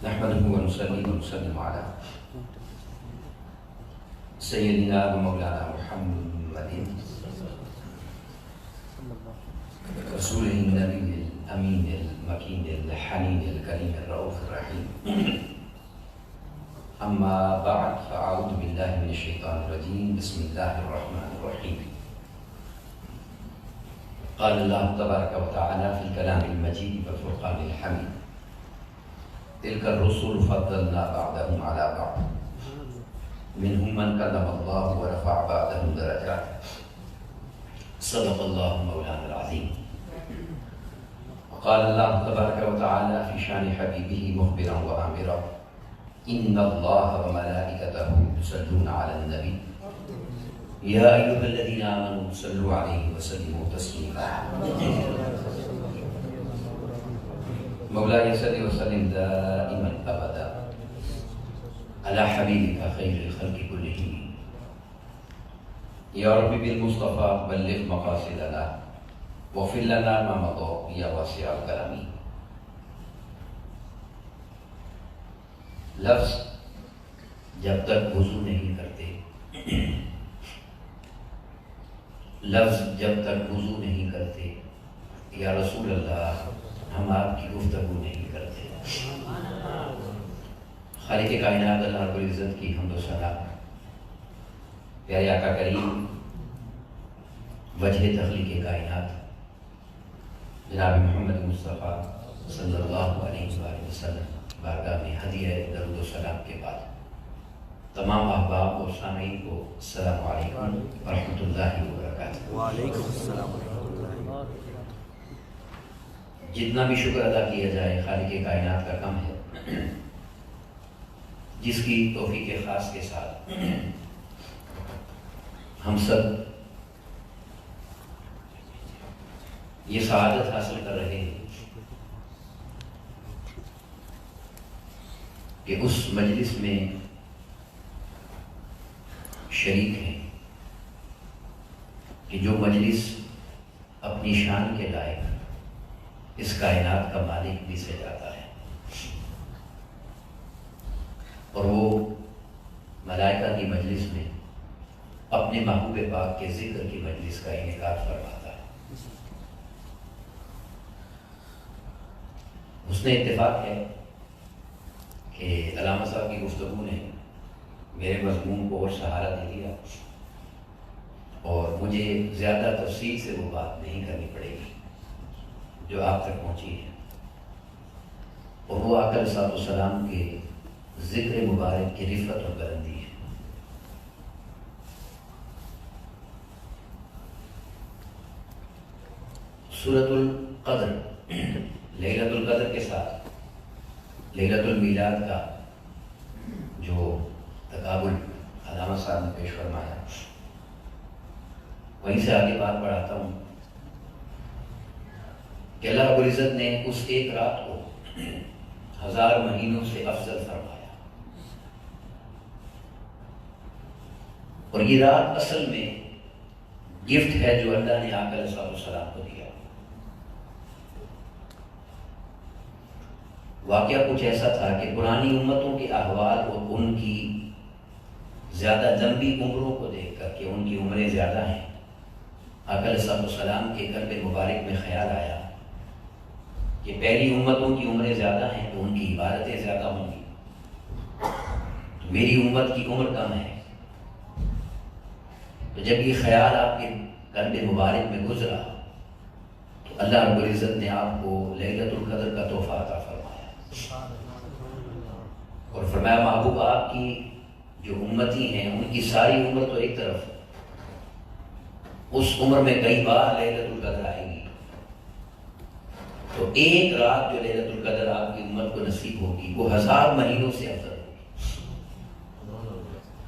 نحمده ونصلي ونسلم على سيدنا ومولانا محمد رسوله النبي الأمين المكين الحنين الكريم الرؤوف الرحيم. أما بعد فأعوذ بالله من الشيطان الرجيم. بسم الله الرحمن الرحيم. قال الله تبارك وتعالى في الكلام المجيد والفرقان الحميد: تلك الرسل فضلنا بعضهم على بعض منهم من كلم الله ورفع بعضهم درجات. صدق الله مولانا العظيم. وقال الله تبارك وتعالى في شان حبيبه مخبرا وآمرا: إن الله وملائكته يصلون على النبي يا أيها الذين آمنوا صلوا عليه وسلموا تسليما. مولاي صل وسلم دائما ابدا على حبيبك خير الخلق كلهم. يا رب بالمصطفى بلغ مقاصدنا واغفر لنا ما مضى يا واسع الكرم. لفظ جب تک وضو نہیں کرتے، لفظ جب تک وضو نہیں کرتے، یا رسول اللہ ہم آپ کی گفتگو نہیں کرتے. خالق کائنات اللہ رب العزت کی حمد و ثنا، پیارے آقا کریم وجہ تخلیق کائنات جناب محمد مصطفیٰ صلی اللہ علیہ وآلہ وسلم بارگاہ میں ہدیہ درود و سلام کے بعد تمام احباب اور سامعین کو السلام علیکم ورحمۃ اللہ وبرکاتہ. وعلیکم السلام ورحمۃ اللہ. جتنا بھی شکر ادا کیا جائے خالق کائنات کا کم ہے، جس کی توفیق خاص کے ساتھ ہم سب یہ سعادت حاصل کر رہے ہیں کہ اس مجلس میں شریک ہیں کہ جو مجلس اپنی شان کے لائق اس کائنات کا مالک بھی سے جاتا ہے، اور وہ ملائکہ کی مجلس میں اپنے محبوب پاک کے ذکر کی مجلس کا انعقاد فرماتا ہے. حسن اتفاق ہے کہ علامہ صاحب کی گفتگو نے میرے مضمون کو اور سہارا دے دیا، اور مجھے زیادہ تفصیل سے وہ بات نہیں کرنی پڑے گی جو آپ تک پہنچی ہے، اور وہ آقا علیہ السلام کے ذکر مبارک کی رفعت اور بلندی ہے. سورۃ القدر، لیلۃ القدر کے ساتھ لیلۃ المیلاد کا جو تقابل علامہ صاحب نے پیش فرمایا، وہیں سے آگے بات بڑھاتا ہوں کہ اللہ رب العزت نے اس ایک رات کو 1000 مہینوں سے افضل فرمایا، اور یہ رات اصل میں گفٹ ہے جو اللہ نے آقا علیہ السلام کو دیا. واقعہ کچھ ایسا تھا کہ پرانی امتوں کے احوال اور ان کی زیادہ لمبی عمروں کو دیکھ کر کہ ان کی عمریں زیادہ ہیں، آقا علیہ السلام کے قلب مبارک میں خیال آیا کہ پہلی امتوں کی عمریں زیادہ ہیں تو ان کی عبادتیں زیادہ ہوں گی، تو میری امت کی عمر کم ہے. تو جب یہ خیال آپ کے قلب مبارک میں گزرا تو اللہ رب العزت نے آپ کو لیلۃ القدر کا تحفہ عطا فرمایا، اور فرمایا محبوب آپ کی جو امتی ہیں ان کی ساری عمر تو ایک طرف، اس عمر میں کئی بار لیلۃ القدر آئے گی، تو ایک رات جو لیلۃ القدر آپ کی امت کو نصیب ہوگی وہ 1000 مہینوں سے افضل ہوگی،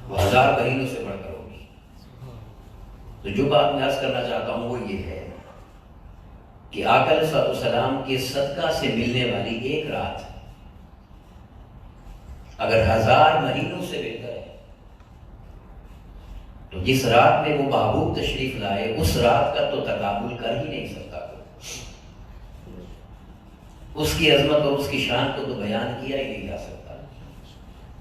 وہ 1000 مہینوں سے بڑھ کر ہوگی۔ تو جو بات میں عرض کرنا چاہتا ہوں وہ یہ ہے کہ آقا علیہ السلام کے صدقہ سے ملنے والی ایک رات اگر 1000 مہینوں سے بہتر ہے تو جس رات میں وہ محبوب تشریف لائے اس رات کا تو تقابل کر ہی نہیں سکتا کوئی۔ اس کی عظمت اور اس کی شان کو تو بیان کیا ہی نہیں جا سکتا۔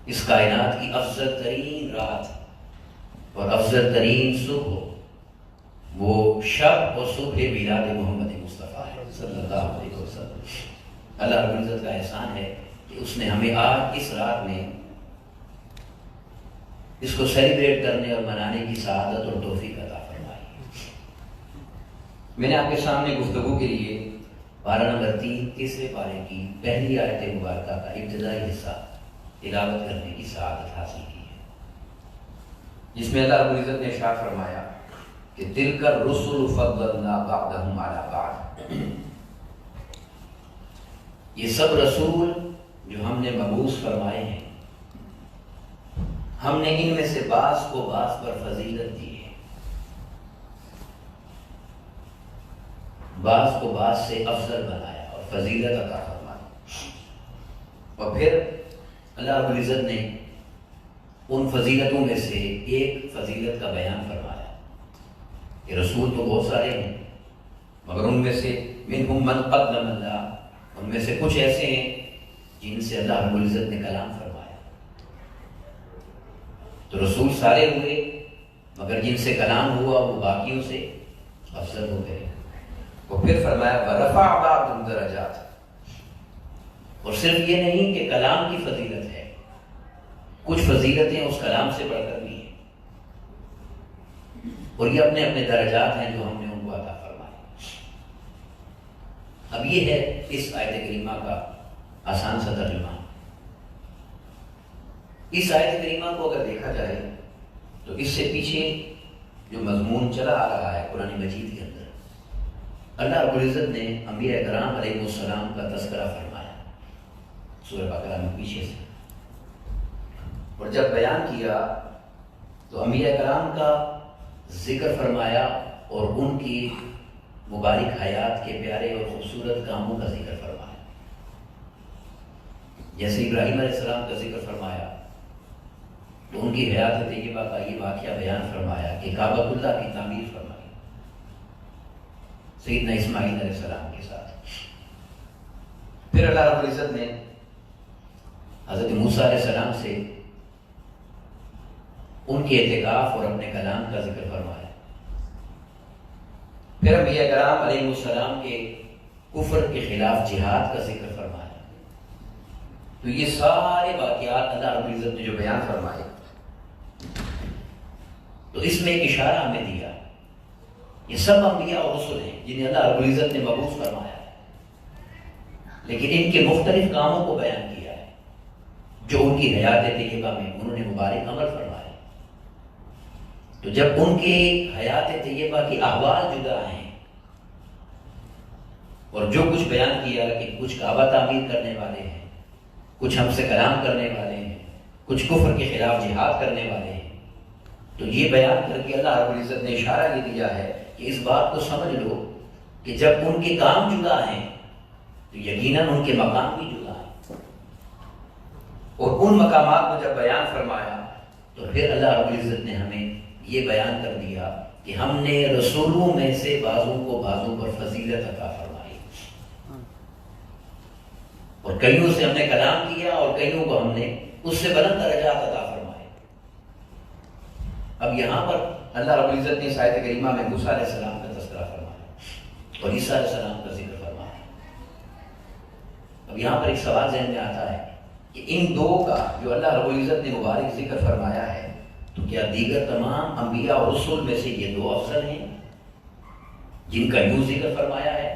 اس کائنات کی افضل ترین رات اور افضل ترین صبح وہ شب اور صبح میلاد محمد مصطفیٰ ہے صلی اللہ علیہ وسلم۔ اللہ رب العزت کا احسان ہے کہ اس نے ہمیں آج اس رات میں اس کو سیلیبریٹ کرنے اور منانے کی سعادت اور توفیق عطا فرمائی۔ میں نے آپ کے سامنے گفتگو کے لیے پارہ نمبر 3 تیسرے پارے کی پہلی آیت مبارکہ کا ابتدائی حصہ تلاوت کرنے کی سعادت حاصل کی ہے، جس میں اللہ رب العزت نے ارشاد فرمایا کہ تلک الرسل فضلنا بعضهم علی بعض، یہ سب رسول جو ہم نے مبعوث فرمائے ہیں ہم نے ان میں سے بعض کو بعض پر فضیلت دی ہے، بعض کو بعض سے افضل بنایا اور فضیلت عطا فرمائی۔ اور پھر اللہ رب العزت نے ان فضیلتوں میں سے ایک فضیلت کا بیان فرمایا کہ رسول تو بہت سارے ہیں مگر ان میں سے منہم من قدم اللہ، ان میں سے کچھ ایسے ہیں جن سے اللہ رب العزت نے کلام فرمایا۔ تو رسول سارے ہوئے مگر جن سے کلام ہوا وہ باقیوں سے افضل ہو گئے۔ اور پھر فرمایا وَرَفَعَ بَعْضُهُمْ دَرَجَاتٍ، اور صرف یہ نہیں کہ کلام کی فضیلت ہے، کچھ فضیلتیں اس کلام سے بڑھ کر بھی ہیں، اور یہ اپنے اپنے درجات ہیں جو ہم نے ان کو عطا فرمائے۔ اب یہ ہے اس آیت کریمہ کا آسان سا ترجمہ۔ اس آیت کریمہ کو اگر دیکھا جائے تو اس سے پیچھے جو مضمون چلا آ رہا ہے قرآن مجید کے اندر، اللہ رب العزت نے انبیاء کرام علیہ السلام کا تذکرہ فرمایا سورہ بقرہ میں پیچھے سے، اور جب بیان کیا تو انبیاء کرام کا ذکر فرمایا اور ان کی مبارک حیات کے پیارے اور خوبصورت کاموں کا ذکر فرمایا۔ جیسے ابراہیم علیہ السلام کا ذکر فرمایا تو ان کی حیات طیبہ کا یہ واقعہ بیان فرمایا کہ کعبۃ اللہ کی تعمیر فرمائی سیدنا اسماعیل علیہ السلام کے ساتھ۔ پھر اللہ رب العزت نے حضرت موسیٰ علیہ السلام سے ان کے اعتکاف اور اپنے کلام کا ذکر فرمایا۔ پھر انبیاء کرام علیہ السلام کے کفر کے خلاف جہاد کا ذکر فرمایا۔ تو یہ سارے واقعات اللہ رب العزت نے جو بیان فرمائے تو اس میں ایک اشارہ ہمیں دیا، یہ سب انبیاء اور رسول ہیں جنہیں اللہ رب العزت نے مبعوث فرمایا ہے، لیکن ان کے مختلف کاموں کو بیان کیا ہے جو ان کی حیات طیبہ میں انہوں نے مبارک عمل فرمائے۔ تو جب ان کے حیات طیبہ کی احوال جدا ہیں اور جو کچھ بیان کیا کہ کچھ کعبہ تعمیر کرنے والے ہیں، کچھ ہم سے کلام کرنے والے ہیں، کچھ کفر کے خلاف جہاد کرنے والے ہیں، تو یہ بیان کر کے اللہ رب العزت نے اشارہ یہ دیا ہے کہ اس بات کو سمجھ لو کہ جب ان کے کام جدا ہیں تو یقیناً ان کے مقام بھی جدا ہیں، اور ان مقامات کو جب بیان فرمایا تو پھر اللہ رب العزت نے ہمیں یہ بیان کر دیا کہ ہم نے رسولوں میں سے بعضوں کو بعضوں پر فضیلت عطا فرمائی، اور کئیوں سے ہم نے کلام کیا اور کئیوں کو ہم نے اس سے بلند درجات عطا فرمائے۔ اب یہاں پر اللہ رب العزت نے اس آیت کریمہ میں موسیٰ علیہ السلام کا تذکرہ فرمایا اور عیسیٰ علیہ السلام کا ذکر فرمایا۔ اب یہاں پر ایک سوال ذہن میں آتا ہے کہ ان دو کا جو اللہ رب العزت نے مبارک ذکر فرمایا ہے تو کیا دیگر تمام انبیاء اور رسول میں سے یہ دو افضل ہیں جن کا یوں ذکر فرمایا ہے؟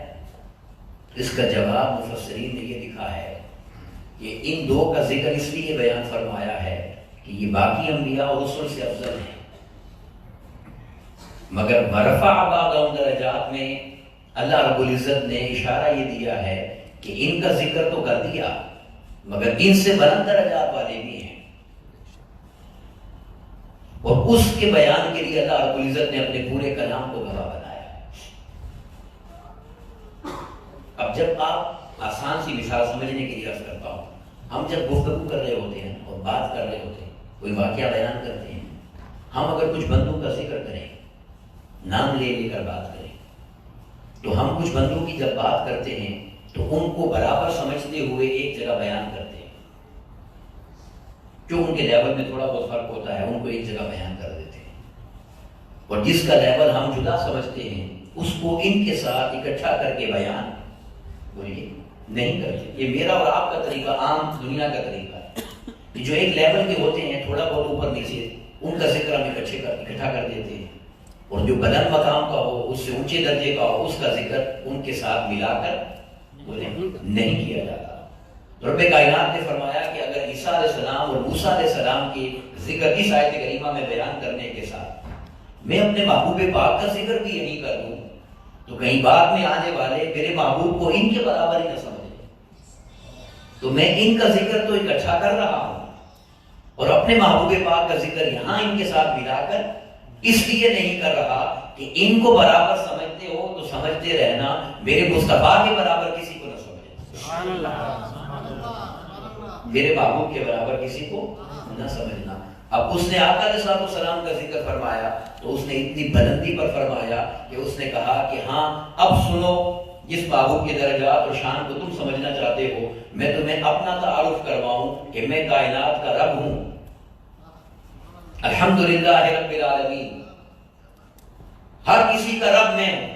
اس کا جواب مفسرین نے یہ لکھا ہے کہ ان دو کا ذکر اس لیے بیان فرمایا ہے کہ یہ باقی انبیاء اور رسول سے افضل ہیں، مگر مرفع بعضهم درجات میں اللہ رب العزت نے اشارہ یہ دیا ہے کہ ان کا ذکر تو کر دیا مگر ان سے بلند درجات والے بھی ہیں، اور اس کے بیان کے لیے اللہ رب العزت نے اپنے پورے کلام کو گواہ بنایا ہے۔ اب جب آپ آسان سی مثال سمجھنے کے لیے عرض کرتا ہوں، ہم جب گفتگو کر رہے ہوتے ہیں اور بات کر رہے ہوتے ہیں، کوئی واقعہ بیان کرتے ہیں، ہم اگر کچھ بندوں کا ذکر کریں، نام لے لے کر بات کریں، تو ہم کچھ بندوں کی جب بات کرتے ہیں تو ان کو برابر سمجھتے ہوئے ایک جگہ بیان کرتے ہیں، جو ان کے لیول میں تھوڑا بہت فرق ہوتا ہے ان کو ایک جگہ بیان کر دیتے ہیں، اور جس کا لیول ہم جدا سمجھتے ہیں اس کو ان کے ساتھ اکٹھا کر کے بیان بولیے نہیں کرتے۔ یہ میرا اور آپ کا طریقہ، عام دنیا کا طریقہ ہے کہ جو ایک لیول کے ہوتے ہیں تھوڑا بہت اوپر نیچے، ان کا ذکر ہم اکٹھا کر دیتے ہیں، اور جو بلند مقام کا ہو، اس سے اونچے درجے کا ہو، اس کا ذکر ان کے ساتھ ملا کر نہیں کیا جاتا۔ رب کائنات نے فرمایا کہ اگر عیسیٰ علیہ السلام اور موسیٰ علیہ السلام کی ذکر اس آیت کریمہ میں بیان کرنے کے ساتھ میں اپنے محبوب پاک کا ذکر بھی یہی کر دوں تو کہیں بعد میں آنے والے میرے محبوب کو ان کے برابر ہی نہ سمجھیں، تو میں ان کا ذکر تو اکٹھا کر رہا ہوں اور اپنے محبوب پاک کا ذکر یہاں ان کے ساتھ ملا کر اس لیے نہیں کر رہا کہ ان کو برابر سمجھتے ہو تو سمجھتے رہنا، میرے مصطفیٰ کے برابر کسی کو نہ سمجھنا، میرے محبوب کے برابر کسی کو نہ سمجھنا۔ اب اس نے آقا علیہ السلام کا ذکر فرمایا تو اس نے اتنی بلندی پر فرمایا کہ اس نے کہا کہ ہاں اب سنو، جس محبوب کے درجات اور شان کو تم سمجھنا چاہتے ہو میں تمہیں اپنا تعارف کرواؤں کہ میں کائنات کا رب ہوں، الحمدللہ رب العالمین، ہر کسی کا رب میں ہوں۔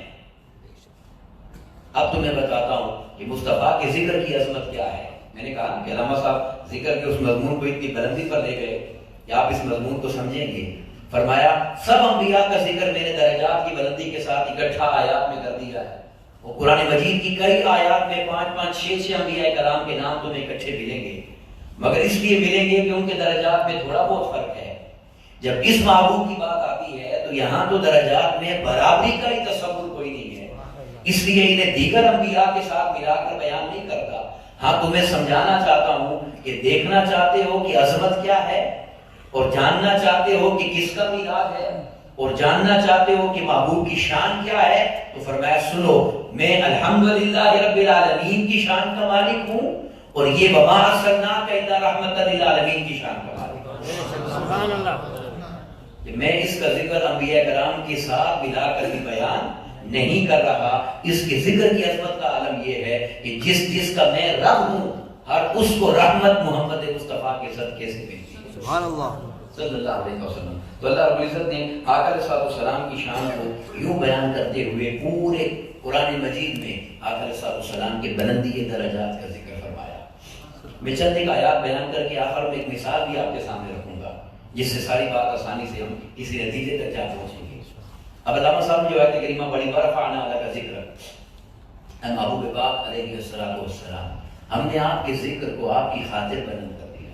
اب تمہیں بتاتا ہوں کہ مصطفیٰ کے ذکر کی عظمت کیا ہے۔ میں نے کہا کہ علامہ صاحب ذکر کے اس مضمون کو اتنی بلندی پر لے گئے کہ آپ اس مضمون کو سمجھیں گے۔ فرمایا سب انبیاء کا ذکر میرے درجات کی بلندی کے ساتھ اکٹھا آیات میں کر دیا ہے، اور قرآن مجید کی کئی آیات میں 5 6 انبیاء کرام کے نام تمہیں اکٹھے ملیں گے، مگر اس لیے ملیں گے کہ ان کے درجات میں تھوڑا بہت فرق ہے۔ جب اس محبوب کی بات آتی ہے تو یہاں تو درجات میں برابری کا ہی تصور کوئی نہیں ہے، اس لیے انہیں دیگر انبیاء کے ساتھ ملا کر بیان نہیں کرتا۔ ہاں تمہیں سمجھانا چاہتا ہوں کہ دیکھنا چاہتے ہو کہ عظمت کیا ہے، اور جاننا چاہتے ہو کہ کس کا میلاد ہے، اور جاننا چاہتے ہو کہ محبوب کی شان کیا ہے، تو فرمایا سنو، میں الحمدللہ رب العالمین کی شان کا مالک ہوں، اور یہ وما ارسلناک الا رحمۃ للعالمین کی شان کا مالک ہوں۔ سبحان اللہ، کہ میں اس کا ذکر انبیاء کرام کے ساتھ ملا کر بھی بیان نہیں کر رہا، اس کے ذکر کی عظمت کا عالم یہ ہے کہ جس کا میں رب ہوں، ہر اس کو رحمت محمد مصطفیٰ کے صدقے سے ملتی ہے۔ سبحان اللہ صلی اللہ علیہ وسلم۔ تو اللہ رب العزت نے آقا علیہ السلام کی شان کو یوں بیان کرتے ہوئے پورے قرآن مجید میں آقا علیہ السلام کے بلندی درجات کا ذکر فرمایا۔ میں چند ایک آیات بیان کر کے آخر میں ایک مثال بھی آپ کے سامنے رکھوں گا جس سے ساری بات آسانی سے ہم کسی نتیجے تک جا پہنچیں گے۔ اب علامہ صاحب نے جو آیت کریمہ پڑھی ورفعنا لک ذکرک، اے محبوب پاک علیہ السلام، ہم نے آپ کے ذکر کو آپ کی خاطر بلند کر دیا،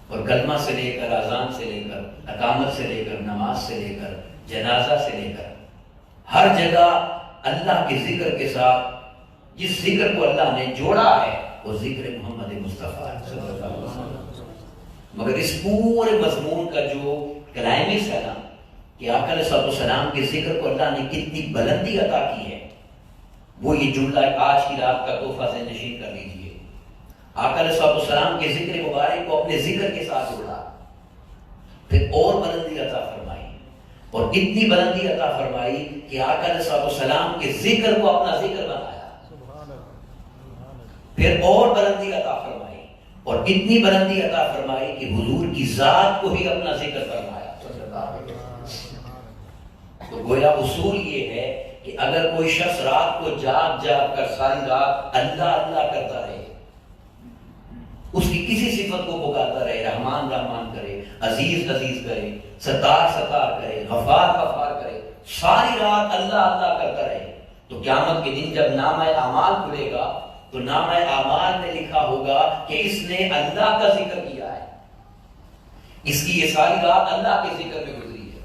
اور کلمہ سے لے کر، اذان سے لے کر، اقامت سے لے کر، نماز سے لے کر، جنازہ سے لے کر، ہر جگہ اللہ کے ذکر کے ساتھ جس ذکر کو اللہ نے جوڑا ہے وہ ذکر محمد مصطفیٰ صلی اللہ علیہ وسلم۔ مگر اس پورے مضمون کا جو کلائمیکس ہے نا کہ آقا علیہ السلام کے ذکر کو اللہ نے کتنی بلندی عطا کی ہے، وہ یہ جملہ آج کی رات کا تحفہ ذہن نشین کر لیجیے۔ آقا علیہ السلام کے ذکر مبارک کو اپنے ذکر کے ساتھ جوڑا، پھر اور بلندی عطا فرمائی، اور اتنی بلندی عطا فرمائی کہ آقا علیہ السلام کے ذکر کو اپنا ذکر بنایا، پھر اور بلندی عطا فرمائی، اور اتنی بلندی عطا فرمائی کہ حضور کی ذات کو ہی اپنا ذکر فرمایا۔ تو گویا اصول یہ ہے کہ اگر کوئی شخص رات کو جاگ کر ساری رات اللہ اللہ کرتا رہے، اس کی کسی صفت کو پکارتا رہے، رحمان رحمان کرے، عزیز عزیز کرے، ستار ستار کرے، غفار غفار کرے، ساری رات اللہ اللہ کرتا رہے، تو قیامت کے دن جب نامہ اعمال کھلے گا تو نامہ اعمال میں لکھا ہوگا کہ اس نے اللہ کا ذکر کیا ہے، اس کی یہ ساری رات اللہ کے ذکر میں گزری ہے۔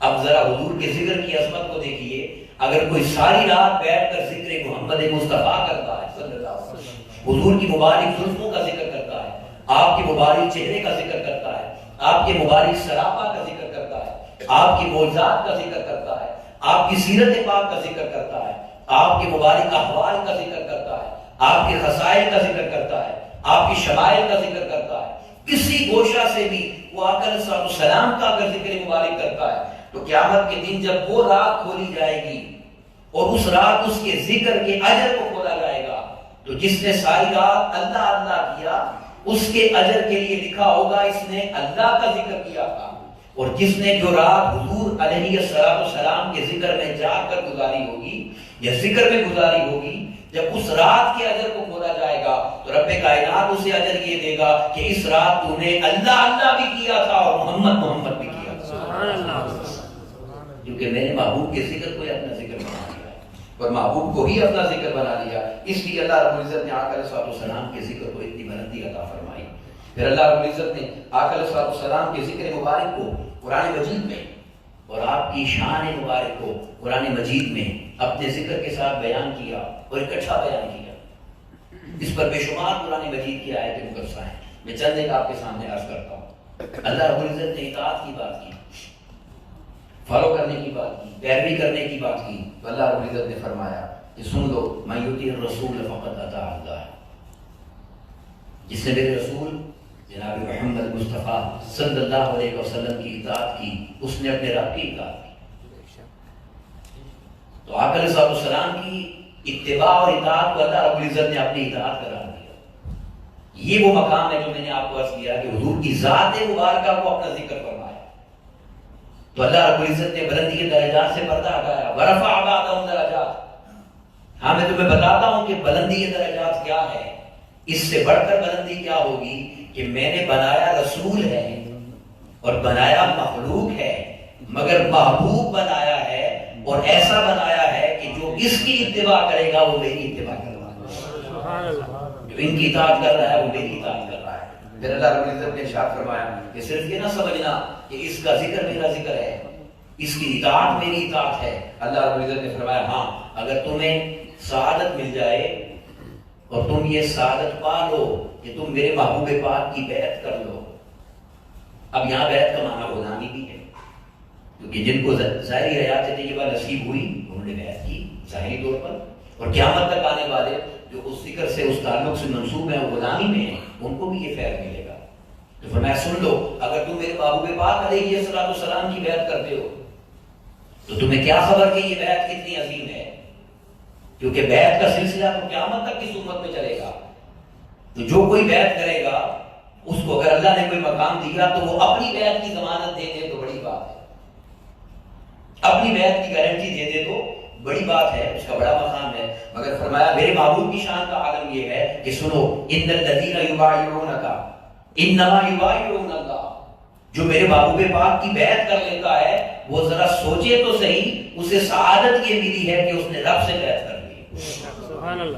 اب ذرا حضور کے ذکر کی عظمت کو دیکھیے، اگر کوئی ساری رات بیٹھ کر ذکر محمد مصطفیٰ کرتا ہے صلی اللہ علیہ وسلم، حضور کی مبارک زلفوں کا ذکر کرتا ہے، آپ کے مبارک چہرے کا ذکر کرتا ہے، آپ کے مبارک سراپا کا ذکر کرتا ہے، آپ کی معجزات کا ذکر کرتا ہے، آپ کی سیرت پاک کا ذکر کرتا ہے، آپ کے مبارک احوال کا ذکر کرتا ہے، آپ کے خصائل کا ذکر کرتا ہے، آپ کی شمائل کا ذکر کرتا ہے، کسی گوشہ سے بھی وہ آقا علیہ السلام کا اگر ذکر مبارک کرتا ہے تو قیامت کے دن جب وہ رات کھولی جائے گی اور اس رات اس کے ذکر کے اجر کو کھولا جائے گا تو جس نے ساری رات اللہ اللہ کیا اس کے اجر کے لیے لکھا ہوگا اس نے اللہ کا ذکر کیا تھا، اور جس نے جو رات حضور علیہ السلام کے ذکر میں جا کر گزاری ہوگی یا ذکر میں گزاری ہوگی، جب اس رات کے اجر کو کھولا جائے گا تو رب کائنات اسے اجر یہ دے گا کہ اس رات تو نے اللہ اللہ بھی کیا تھا اور محمد محمد بھی کیا تھا، سبحان اللہ، کیونکہ میں نے محبوب کے ذکر کو ہی اپنا ذکر بنا لیا اور محبوب کو ہی اپنا ذکر بنا لیا، اس لیے اللہ رب العزت نے آقا علیہ السلام کے ذکر کو اتنی بلندی عطا فرمائی۔ پھر اللہ رب العزت نے آقا علیہ السلام کے ذکر مبارک کو قرآن مجید میں اور آپ کی شان مبارک کو قرآن مجید میں اپنے ذکر کے ساتھ بیان کیا اور اکٹھا بیان کیا، اس پر بے شمار قرآن مجید کی آیتیں مقدسہ ہیں، میں چند ایک آپ کے سامنے عرض کرتا ہوں۔ اللہ رب العزت نے اطاعت کی بات کی، فالو کرنے کی بات کی، پیروی کرنے کی بات کی، تو اللہ رب العزت نے فرمایا کہ سن لو من یطیع الرسول فقد اطاع اللہ، جس نے میرے رسول جناب محمد مصطفیٰ صلی اللہ علیہ وسلم کی اطاعت کی اس نے اپنے رب کی اطاعت کی۔ تو آقا علیہ السلام کی اتباع اور اطاعت کو اللہ رب العزت نے اپنی اطاعت قرار دیا۔ یہ وہ مقام ہے جو میں نے آپ کو عرض کیا کہ حضور کی ذات مبارکہ کو اپنا ذکر فرمایا، تو اللہ رب العزت نے بلندی کے درجات سے پردہ ہٹایا، ورفع بعضهم درجات۔ ہاں میں تمہیں بتاتا ہوں کہ بلندی کے درجات کیا ہے، اس سے بڑھ کر بلندی کیا ہوگی کہ میں نے بنایا رسول ہے اور بنایا مخلوق ہے، مگر محبوب بنایا ہے اور ایسا بنایا ہے کہ جو اس کی اتباع کرے گا وہ میری اتباع کرے گا، جو ان کی اطاعت کر رہا ہے وہ میری اطاعت کر رہا ہے۔ پھر اللہ رب العزت نے ارشاد فرمایا کہ صرف یہ نہ سمجھنا کہ اس کا ذکر میرا ذکر ہے، اس کی اطاعت میری اطاعت ہے۔ اللہ رب العزت نے فرمایا ہاں اگر تمہیں سعادت مل جائے اور تم یہ سعادت پا لو کہ تم میرے محبوب پاک کی بیعت کر لو۔ اب یہاں بیعت کا معنی غلامی بھی ہے، کیونکہ جن کو ظاہری حیات طیبہ نصیب ہوئی انہوں نے بیعت کی ظاہری طور پر، اور قیامت تک آنے والے جو اس ذکر سے اس تعلق سے منسوب ہیں غلامی میں ہیں ان کو بھی یہ فیض ملے گا۔ تو فرمایا سن لو اگر تم میرے محبوب پاک علیہ السلام کی بیعت کرتے ہو تو تمہیں کیا خبر کہ یہ بیعت کتنی عظیم ہے، کیونکہ بیعت کا سلسلہ تو قیامت تک کی امت میں چلے گا۔ تو جو کوئی بیعت کرے گا اس کو اگر اللہ نے کوئی مقام دیا تو وہ اپنی بیعت کی ضمانت دے دے تو بڑی بات ہے، اپنی بیعت کی گارنٹی دے دے تو بڑی بات ہے، اس کا بڑا مقام ہے۔ مگر فرمایا میرے محبوب کی شان کا عالم یہ ہے کہ سنو ان الذین یبایعونک انما یبایعون اللہ، جو میرے محبوب پاک کی بیعت کر لیتا ہے وہ ذرا سوچے تو صحیح، اسے سعادت یہ ملی ہے کہ اس نے رب سے بیعت کر لی، سبحان اللہ،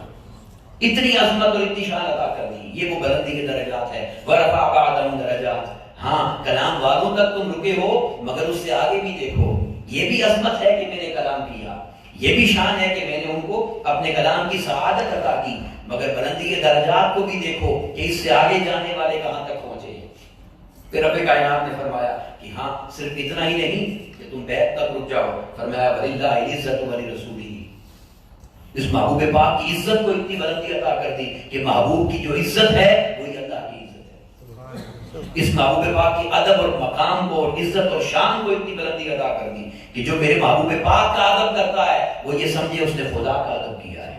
اتنی عظمت اور اتنی شان عطا کر دی۔ یہ وہ بلندی کے درجات ہے۔ ورفع بعضهم درجات، ہاں کلام والوں تک تم رکے ہو مگر اس سے آگے بھی دیکھو، یہ بھی عظمت ہے کہ میں نے کلام کیا، یہ بھی شان ہے کہ میں نے ان کو اپنے کلام کی سعادت عطا کی، مگر بلندی کے درجات کو بھی دیکھو کہ اس سے آگے جانے والے کہاں تک پہنچے۔ پھر رب کائنات نے فرمایا کہ ہاں صرف اتنا ہی نہیں کہ تم بیعت تک رک جاؤ، فرمایا وَلِلَّهِ الْعِزَّةُ وَلِرَسُولِهِ، اس محبوب پاک کی عزت کو اتنی بلندی عطا کر دی کہ محبوب کی جو عزت ہے وہی اللہ کی عزت ہے۔ اس محبوب پاک کی ادب اور مقام کو اور عزت اور شان کو اتنی بلندی عطا کر دی کہ جو میرے محبوب پاک کا ادب کرتا ہے وہ یہ سمجھے اس نے خدا کا ادب کیا ہے،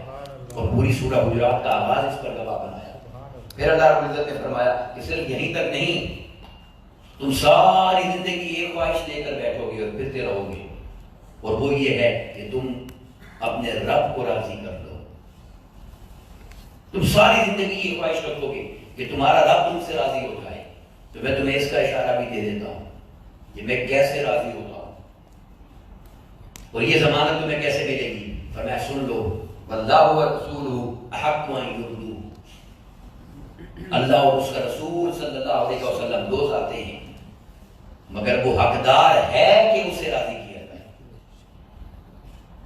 اور پوری سورہ حجرات کا آغاز اس پر گواہ بنایا۔ پھر اللہ رب العزت نے فرمایا کہ صرف یہیں تک نہیں، تم ساری زندگی ایک خواہش لے کر بیٹھو گے اور پھرتے رہو گے، اور وہ یہ ہے کہ تم اپنے رب کو راضی کر لو۔ تم ساری زندگی یہ خواہش رکھو گے کہ تمہارا رب تم سے راضی ہو جائے، تو میں تمہیں اس کا اشارہ بھی دے دیتا ہوں کہ میں کیسے راضی ہوتا ہوں اور یہ ضمانت تمہیں کیسے ملے گی۔ فرمایا سن لو واللہ ورسولہ احق ان یرضوہ، اللہ اور اس کا رسول صلی اللہ علیہ وسلم دو ذاتیں ہیں، مگر وہ حقدار ہے کہ اسے راضی کیا جائے.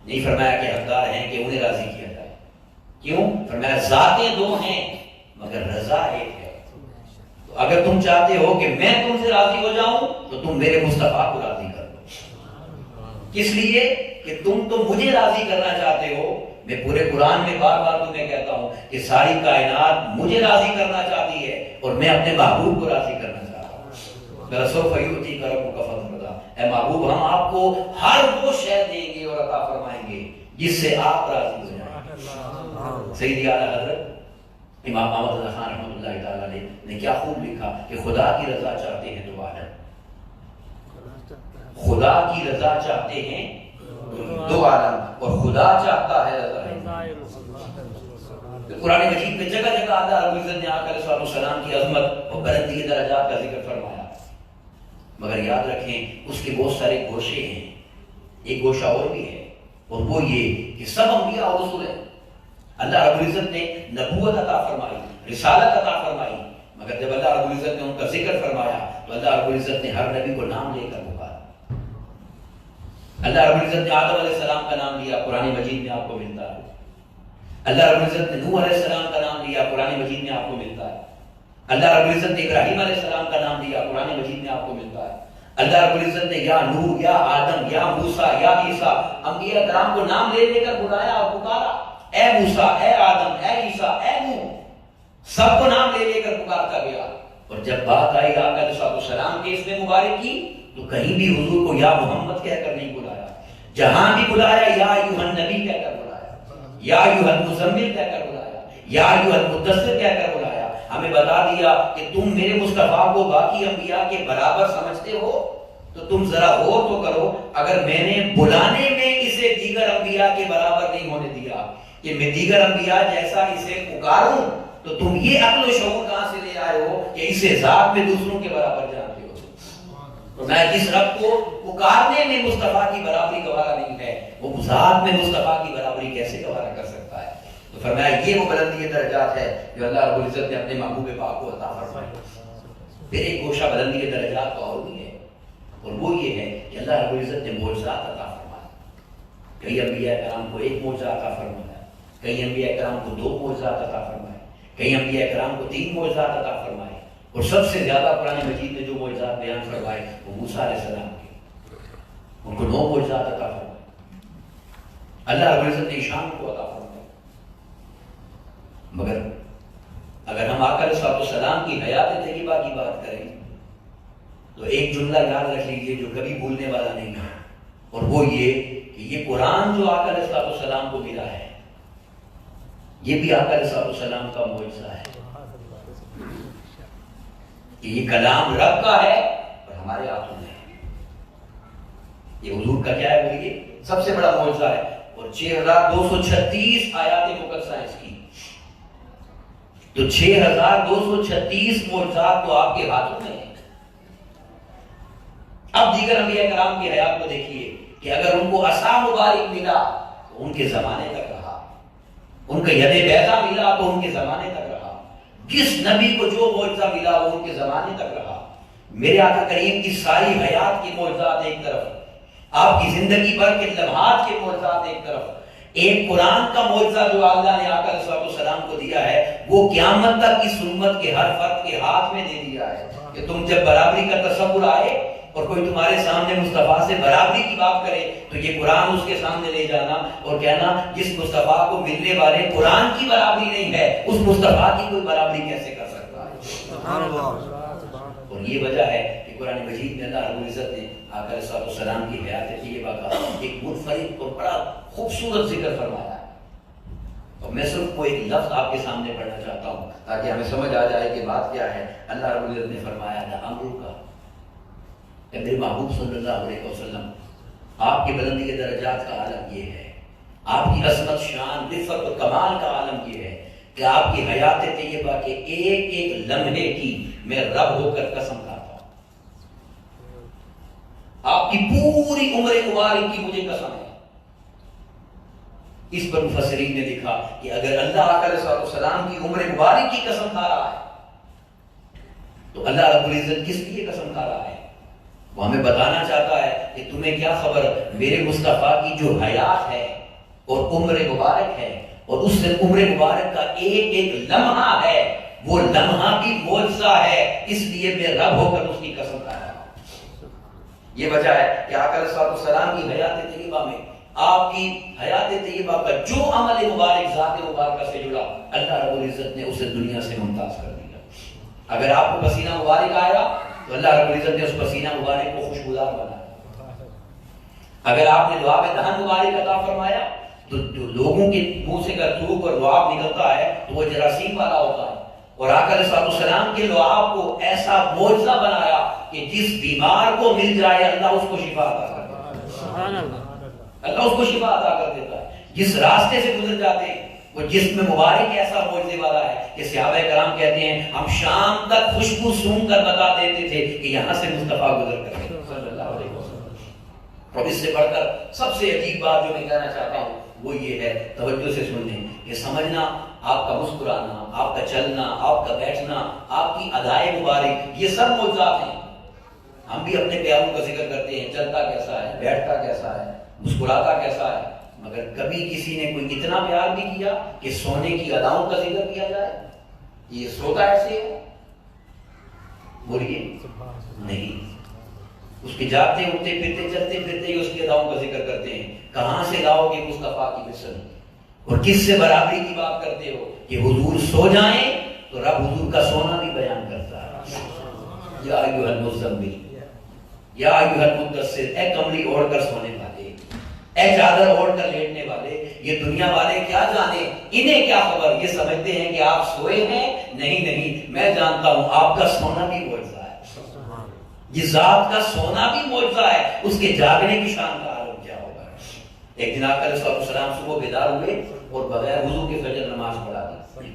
نہیں فرمایا کہ حقدار ہیں کہ انہیں راضی کیا جائے. کیوں؟ فرمایا ذاتیں دو ہیں مگر رضا ایک ہے. تو اگر تم چاہتے ہو کہ میں تم سے راضی ہو جاؤں تو تم میرے مصطفیٰ کو راضی کر دو. کس لیے کہ تم تو مجھے راضی کرنا چاہتے ہو. میں پورے قرآن میں بار بار تمہیں کہتا ہوں کہ ساری کائنات مجھے راضی کرنا چاہتی ہے اور میں اپنے محبوب کو راضی کرنا چاہتا ہوں. سوف یؤتیک ربک فترضی. اے محبوب ہم آپ کو ہر وہ شے دیں گے اور عطا فرمائیں گے جس سے آپ راضی ہو جائیں. سیدی اعلیٰ حضرت امام احمد رضا خان رحمۃ اللہ تعالیٰ علیہ نے کیا خوب لکھا کہ خدا کی رضا چاہتے ہیں تو عالم، خدا کی رضا چاہتے ہیں دو عالم، اور خدا چاہتا ہے رضا. قرآن مجید میں جگہ جگہ اللہ رب العزت نے آقا علیہ السلام کی عظمت اور بلندی کے درجات کا ذکر فرمایا. مگر یاد رکھیں اس کے بہت سارے گوشے ہیں. ایک گوشہ اور بھی ہے اور وہ یہ کہ سب انبیاء اور رسول ہیں. اللہ رب العزت نے نبوت عطا فرمائی، رسالت عطا فرمائی، مگر جب اللہ رب العزت نے ان کا ذکر فرمایا تو اللہ رب العزت نے ہر نبی کو نام لے کر پکارا. اللہ رب العزت نے آدم علیہ السلام کا نام لیا، قرآن مجید میں آپ کو ملتا ہے. اللہ رب العزت نے نوح علیہ السلام کا نام لیا، قرآن مجید میں آپ کو ملتا ہے. اللہ رب العزت نے ابراہیم علیہ السلام کا نام لیا، قرآن مجید میں آپ کو ملتا ہے. اللہ رب العزت نے یا نوح، یا آدم، یا موسیٰ، یا عیسیٰ، انبیاء کرام کو نام لے لے کر بلایا اور پکارا. اے موسیٰ، اے آدم، اے عیسیٰ، اے نوح، سب کو نام لے لے کر پکارتا گیا. اور جب بات آئی آقا علیہ السلام کے اس میں مبارک کی تو کہیں بھی حضور کو یا محمد کہہ کر نہیں بلایا. جہاں بھی بلایا یا ایھا النبی کہہ کر بلایا، یا ایھا المزمل کہہ کر بلایا، یا ایھا المدثر کہہ کر بلایا. ہمیں بتا دیا کہ تم میرے مصطفیٰ کو باقی انبیاء کے برابر سمجھتے ہو تو تم ذرا غور تو کرو. اگر میں نے بلانے میں اسے دیگر انبیاء کے برابر نہیں ہونے دیا کہ میں دیگر انبیاء جیسا اسے پکاروں تو تم یہ عقل و شعور کہاں سے لے آئے ہو کہ اسے ذات میں دوسروں کے برابر جانتے ہو. تو میں جس رب کو پکارنے میں مصطفیٰ کی برابری گوارا نہیں ہے وہ ذات میں مصطفیٰ کی برابری کیسے گوارا کر سکتا ہے. تو فرمایا یہ وہ بلندی درجات ہے جو اللہ رب العزت نے اپنے محبوب پاک کو عطا فرمائی. پھر ایک گوشہ بلندی درجات کا اور بھی ہے اور وہ یہ ہے کہ اللہ رب العزت نے معجزات عطا فرمائے. کئی انبیاء کرام کو ایک معجزہ عطا فرمایا، کئی انبیاء کرام کو 2 معجزات عطا فرمائے، کئی انبیاء کرام کو 3 معجزات عطا فرمائے. اور سب سے زیادہ قرآن مجید نے جو معجزات بیان فرمائے وہ موسیٰ علیہ السلام کے، ان کو 9 معجزات عطا فرمائے. اللہ رب العزت نے شان کو عطا فرمائے. مگر اگر ہم آقا علیہ السلام کی حیات طیبہ کی بات کریں تو ایک جملہ یاد رکھ لیجیے جو کبھی بھولنے والا نہیں ہے، اور وہ یہ کہ یہ قرآن جو آقا علیہ السلام کو ملا ہے یہ بھی آقا علیہ السلام کا معجزہ ہے کہ یہ کلام رب کا ہے اور ہمارے ہاتھوں میں ہے. یہ حضور کا کیا ہے بولیے سب سے بڑا معجزہ ہے. اور 6236 آیات مقدسہ اس کی، تو 6236 معجزات تو آپ کے ہاتھوں میں ہیں. اب دیگر انبیاء کرام کی حیات کو دیکھیے کہ اگر ان کو عصا مبارک ملا تو ان کے زمانے تک رہا، ان کا ید بیضا ملا تو ان کے زمانے تک رہا، جس نبی کو جو معجزہ ملا وہ ان کے زمانے تک رہا. میرے آقا کریم کی ساری حیات کی معجزات ایک طرف، آپ کی زندگی بھر کے لمحات کے معجزات ایک طرف، ایک قرآن کا معجزہ جو اللہ نے آقا علیہ السلام کو دیا ہے وہ قیامت تک اس امت کے ہر فرد کے ہاتھ میں دے دیا ہے کہ تم جب برابری کا تصور آئے اور کوئی تمہارے سامنے مصطفیٰ سے برابری کی بات کرے تو یہ قرآن اس کے سامنے لے جانا اور کہنا جس مصطفیٰ کو ملنے والے قرآن کی برابری نہیں ہے اس مصطفیٰ کی کوئی برابری کیسے کر سکتا ہے. اور یہ وجہ ہے کہ قرآن مجید میں اللہ رب العزت نے آقا علیہ السلام کی حیات طیبہ کا ایک منفرد اور بڑا خوبصورت ذکر فرمایا ہے. اور میں صرف کوئی ایک لفظ آپ کے سامنے پڑھنا چاہتا ہوں تاکہ ہمیں سمجھ آ جائے کہ بات کیا ہے. اللہ رب العزت نے فرمایا تھا امر کا کہ میرے محبوب صلی اللہ علیہ وسلم آپ کی بلندی کے درجات کا عالم یہ ہے، آپ کی عظمت شان رفعت و کمال کا عالم یہ ہے کہ آپ کی حیات طیبہ کے ایک ایک لمحے کی میں رب ہو کر قسم کھاتا ہوں. آپ کی پوری عمر مبارک کی مجھے قسم ہے. اس پر مفسرین نے لکھا کہ اگر اللہ علیہ السلام کی عمر مبارک کی قسم کھا رہا ہے تو اللہ رب العزت کس لیے قسم کھا رہا ہے؟ وہ ہمیں بتانا چاہتا ہے کہ تمہیں کیا خبر، میرے مصطفیٰ کی جو حیات ہے اور عمر مبارک ہے، اور اس سے عمر مبارک کا ایک ایک لمحہ ہے، وہ لمحہ بھی معجزہ ہے، اس لیے میں رب ہو کر اس کی قسم کھا رہا ہوں۔ یہ وجہ ہے کہ آقا علیہ السلام کی حیات طیبہ میں، آپ کی حیات طیبہ کا جو عمل مبارک ذات مبارکہ سے جڑا، اللہ رب العزت نے اسے دنیا سے ممتاز کر دیا۔ اگر آپ کو پسینہ مبارک آیا تو اللہ رب العزت نے اس پسینہ مبارک کو خوشبودار بنایا۔ اگر آپ نے لعاب دہن مبارک عطا فرمایا تو جو لوگوں کے منہ سے اگر تھوک اور لعاب نکلتا ہے تو وہ جراثیم والا ہوتا ہے، اور آقا علیہ السلام کے لعاب کو ایسا معجزہ بنایا کہ جس بیمار کو مل جائے اللہ اس کو شفا عطا کر دیتا ہے، اللہ اس کو شفا عطا کر دیتا ہے۔ جس راستے سے گزر جاتے ہیں وہ جسم مبارک ایسا معجزے والا ہے کہ صحابہ کرام کہتے ہیں ہم شام تک خوشبو سونگھ کر بتا دیتے تھے کہ یہاں سے مصطفیٰ گزر کر گئے صلی اللہ علیہ وسلم۔ اور اس سے بڑھ کر سب سے عجیب بات جو میں کہنا چاہتا ہوں وہ یہ ہے، توجہ سے سن لیں، کہ سمجھنا آپ کا مسکرانا، آپ کا چلنا، آپ کا بیٹھنا، آپ کی ادائے مبارک، یہ سب معجزات ہیں۔ ہم بھی اپنے پیاروں کا ذکر کرتے ہیں، چلتا کیسا ہے، بیٹھتا کیسا ہے، مسکراتا کیسا ہے، مگر کبھی کسی نے کوئی اتنا پیار بھی کیا کہ سونے کی اداؤں کا ذکر کیا جائے؟ یہ سوتا ایسے ہے؟ بولیے نہیں۔ اس کے جاگتے اٹھتے پھرتے چلتے پھرتے ہی اس کی اداؤں کا ذکر کرتے ہیں۔ کہاں سے لاؤ گے مصطفیٰ کی مثل، اور کس سے برابری کی بات کرتے ہو کہ حضور سو جائیں تو رب حضور کا سونا بھی بیان کرتا ہے۔ یا ایھا المزمل، یا ایھا المدثر، اے کملی اوڑھ کر سونے والے، اے چادر اوڑھ کر لیٹنے والے، یہ دنیا والے کیا جانے، انہیں کیا خبر، یہ سمجھتے ہیں کہ آپ سوئے ہیں، نہیں، میں جانتا ہوں آپ کا سونا بھی معجزہ ہے۔ جس ذات کا سونا بھی معجزہ ہے اس کے جاگنے کی شان کا عالم کیا ہوگا۔ ایک دن آقا علیہ السلام صبح بیدار ہوئے اور بغیر وضو کے فجر نماز پڑھا دی،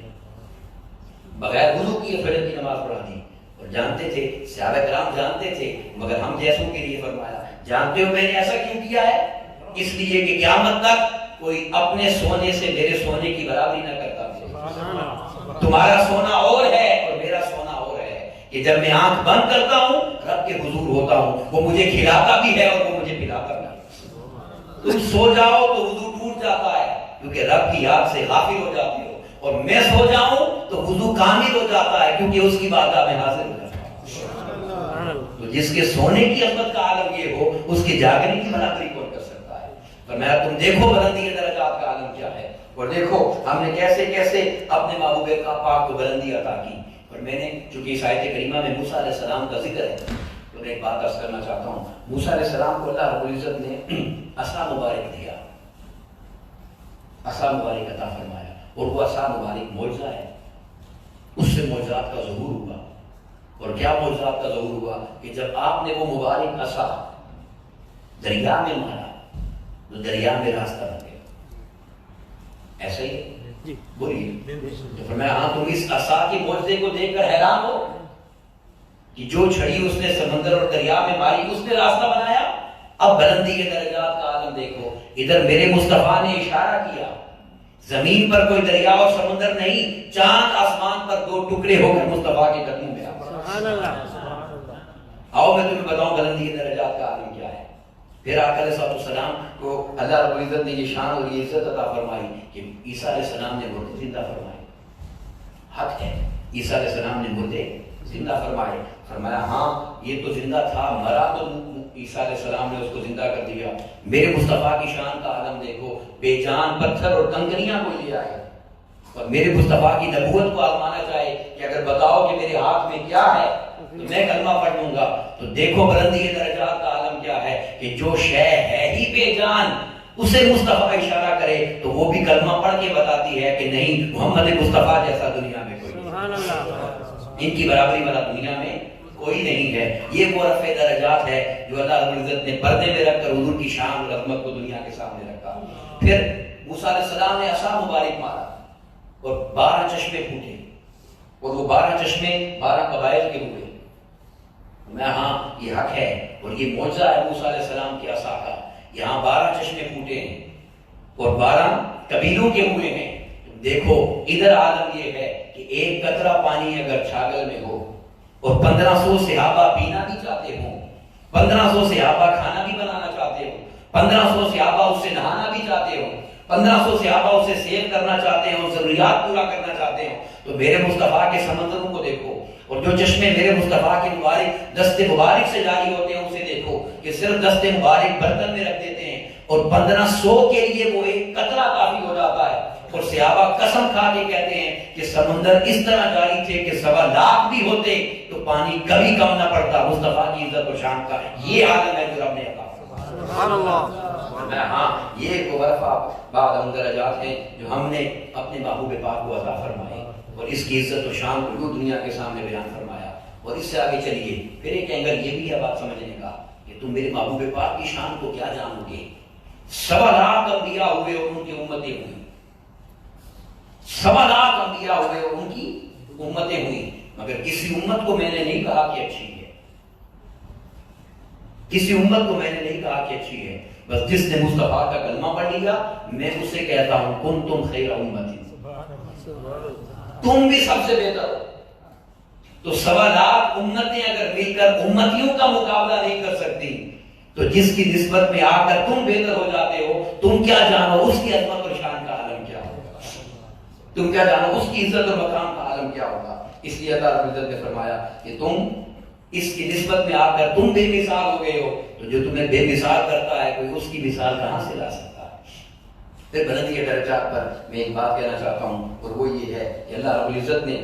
بغیر وضو کی فجر کی نماز پڑھا دی، اور جانتے تھے، صحابہ کرام جانتے تھے، مگر ہم جیسوں کے لیے فرمایا، جانتے ہو میں نے ایسا کیوں کیا ہے؟ اس لیے کہ قیامت تک کوئی اپنے سونے سے میرے سونے کی برابری نہ کرتا تھا۔ تمہارا سونا اور ہے اور میرا سونا اور ہے کہ جب میں آنکھ بند کرتا ہوں رب کے حضور ہوتا ہوں، وہ مجھے کھلاتا بھی ہے اور وہ مجھے پلاتا بھی ہے۔ تم سو جاؤ تو وضو ٹوٹ جاتا ہے کیونکہ رب کی یاد سے غافل ہو جاتی ہو، اور میں سو جاؤں تو وضو کامل ہو جاتا ہے کیونکہ اس کی بارگاہ میں حاضر ہو جاتا ہوں۔ تو جس کے سونے کی عظمت کا عالم یہ ہو اس کے جاگنے کی برابری کون کر سکتا ہے؟ فرمایا تم دیکھو بلندی کے درجات کا عالم کیا ہے، اور دیکھو ہم نے کیسے کیسے اپنے محبوب پاک کو بلندی عطا کی۔ اور میں نے چونکہ اس آیت کریمہ میں موسیٰ علیہ السلام کا ذکر ہے تو میں ایک بات عرض کرنا چاہتا ہوں۔ موسیٰ علیہ السلام کو اللہ رب العزت نے عصا مبارک دیا، عصا مبارک عطا فرمایا، اور وہ عصا مبارک معجزہ ہے، اس سے معجزات کا ظہور ہوا۔ اور کیا معجزات کا ظہور ہوا کہ جب آپ نے وہ مبارک عصا دریا میں مارا تو دریا میں راستہ بن گیا۔ ایسا ہی بولیے تو فرمایا ہاں تم اس عصا کے معجزے کو دیکھ کر حیران ہو کہ جو چھڑی اس نے سمندر اور دریا میں ماری اس نے راستہ بنایا۔ اب بلندی کے درجات کا عالم دیکھو، ادھر میرے مصطفیٰ نے اشارہ کیا، زمین پر کوئی دریا اور سمندر نہیں، چاند آسمان پر دو ٹکڑے ہو کر مصطفیٰ کے قدموں میں آؤ میں تمہیں بتاؤں بلندی کے درجات کا عالم کیا ہے۔ پھر آقا علیہ السلام کو اللہ رب العزت نے یہ شان اور یہ عزت عطا فرمائی کہ عیسیٰ علیہ السلام نے مردے زندہ فرمائے۔ حق ہے، عیسیٰ علیہ السلام نے مردے زندہ فرمائے۔ فرمایا ہاں یہ تو زندہ تھا، مرا تو عیسیٰ علیہ السلام نے اس کو زندہ کر دیا۔ میرے مصطفیٰ کی شان کا عالم دیکھو، بے جان پتھر اور کنکریاں کو لے آئے، اور میرے مصطفیٰ کی نبوت کو آزمانا چاہے کہ اگر بتاؤ کہ میرے ہاتھ میں کیا ہے تو میں کلمہ پڑھ لوں گا۔ تو دیکھو بلندی کے درجات کا عالم کیا ہے کہ جو شے ہے ہی بے جان اسے مصطفیٰ اشارہ کرے تو وہ بھی کلمہ پڑھ کے بتاتی ہے کہ نہیں محمد مصطفیٰ جیسا دنیا میں کوئی نہیں، ان کی برابری والا دنیا میں کوئی نہیں ہے۔ یہ وہ رفع درجات ہے جو اللہ رب العزت نے پردے میں رکھ کر حضور کی شان اور عظمت کو دنیا کے سامنے رکھا۔ پھر موسیٰ علیہ السلام نے عصا مبارک مارا اور 12 چشمے پھوٹے، اور وہ 12 چشمے 12 قبائل کے ہوئے۔ میں ہاں یہ حق ہے اور یہ معجزہ ہے موسیٰ علیہ السلام کی عصا کا۔ یہاں 12 چشمے پھوٹے ہیں اور 12 قبیلوں کے ہوئے ہیں۔ دیکھو ادھر عالم یہ ہے کہ ایک قطرہ پانی اگر چھاگل میں ہو اور 1500 صحابہ پینا بھی چاہتے ہوں 1500 صحابہ کھانا بھی بنانا چاہتے ہو، 1500 صحابہ اس سے نہانا بھی چاہتے ہو، 1500 صحابہ اسے سیو کرنا چاہتے ہو، ضروریات پورا کرنا چاہتے ہو، تو میرے مصطفیٰ کے سمندروں کو دیکھو، اور جو چشمے میرے مصطفیٰ کے مبارک دست مبارک سے جاری ہوتے ہیں اسے دیکھو کہ صرف دست مبارک برتن میں رکھ دیتے ہیں، اور 1500 کے لیے وہ ایک قطرہ کافی ہو جاتا ہے، اور صحابہ قسم کھا کے کہتے ہیں کہ سمندر اس طرح جاری تھے کہ 1.25 بھی ہوتے تو پانی کبھی کم نہ پڑتا۔ مصطفیٰ کی عزت و شان کا یہ عالم ہے جو رب نے عطا فرمایا۔ سبحان اللہ۔ ہاں یہ غرفہ بعض ہم درجات ہیں جو ہم نے اپنے محبوب پاک کو عطا فرمائے، اور اس کی عزت و شان کو یوں دنیا کے سامنے بیان فرمایا۔ اور اس سے آگے چلیے، پھر ایک اینگل یہ بھی ہے بات سمجھنے کا کہ تم میرے محبوب پاک کی شان کو کیا جانو گے؟ 1.25 لاکھ انبیاء ہوئے اور ان کی امتیں ہوئی، 1.25 لاکھ انبیاء ہوئے اور ان کی امتیں ہوئی، مگر کسی امت کو میں نے نہیں کہا کہ اچھی ہے، کسی امت کو میں نے نہیں کہا کہ اچھی ہے، بس جس نے مصطفیٰ کا کلمہ پڑھ لیا میں اسے کہتا ہوں کنتم خیر امتی، تم بھی سب سے بہتر ہو۔ تو 1.25 لاکھ امتیں اگر مل کر امتیوں کا مقابلہ نہیں کر سکتی تو جس کی نسبت میں آ کر تم بہتر ہو جاتے ہو، تم کیا جانو اس کی عظمت اور شان کا عالم کیا ہوگا، تم کیا جانو اس کی عزت اور مقام کا عالم کیا ہوگا۔ اس لیے اللہ رب العزت نے فرمایا کہ تم اس کی نسبت میں آ کر تم بے مثال ہو گئے ہو، تو جو تمہیں بے مثال کرتا ہے کوئی اس کی مثال کہاں سے لا سکتا ہے۔ پھر بلندی کے درجات پر میں ایک بات کہنا چاہتا ہوں، اور وہ یہ ہے کہ اللہ رب العزت نے